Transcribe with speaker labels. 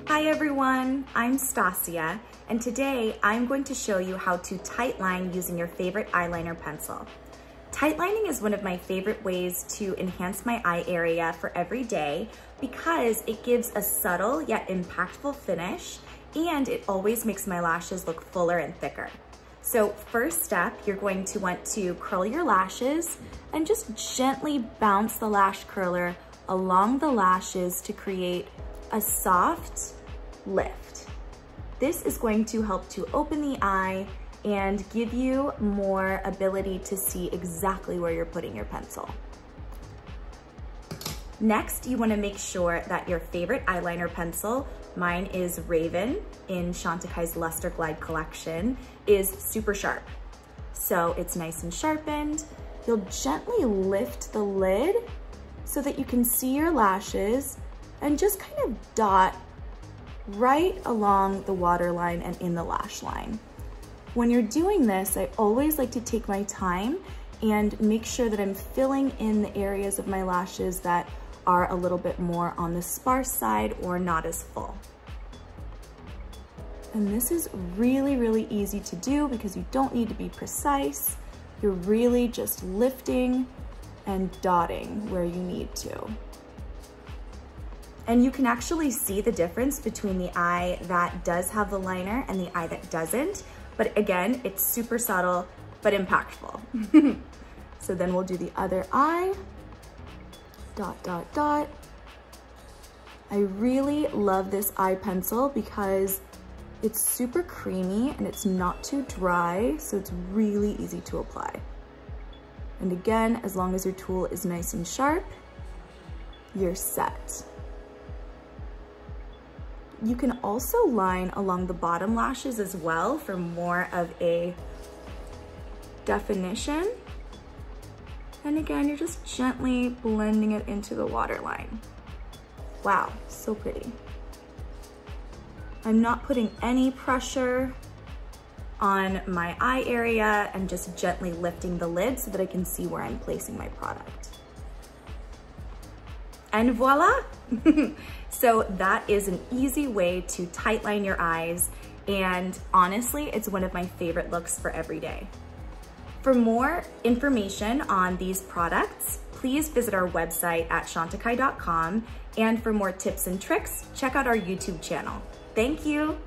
Speaker 1: Hi everyone, I'm Stacia, and today I'm going to show you how to tightline using your favorite eyeliner pencil. Tightlining is one of my favorite ways to enhance my eye area for every day because it gives a subtle yet impactful finish, and it always makes my lashes look fuller and thicker. So first step, you're going to want to curl your lashes and just gently bounce the lash curler along the lashes to create a soft lift. This is going to help to open the eye and give you more ability to see exactly where you're putting your pencil. Next, you want to make sure that your favorite eyeliner pencil, mine is Raven in Chantecaille's Luster Glide collection, is super sharp. So it's nice and sharpened. You'll gently lift the lid so that you can see your lashes and just kind of dot right along the waterline and in the lash line. When you're doing this, I always like to take my time and make sure that I'm filling in the areas of my lashes that are a little bit more on the sparse side or not as full. And this is really, really easy to do because you don't need to be precise. You're really just lifting and dotting where you need to. And you can actually see the difference between the eye that does have the liner and the eye that doesn't. But again, it's super subtle, but impactful. So then we'll do the other eye. Dot, dot, dot. I really love this eye pencil because it's super creamy and it's not too dry, so it's really easy to apply. And again, as long as your tool is nice and sharp, you're set. You can also line along the bottom lashes as well for more of a definition. And again, you're just gently blending it into the waterline. Wow, so pretty. I'm not putting any pressure on my eye area and just gently lifting the lid so that I can see where I'm placing my product. And voila! So that is an easy way to tightline your eyes, and honestly, it's one of my favorite looks for every day. For more information on these products, please visit our website at chantecaille.com, and for more tips and tricks, check out our YouTube channel. Thank you.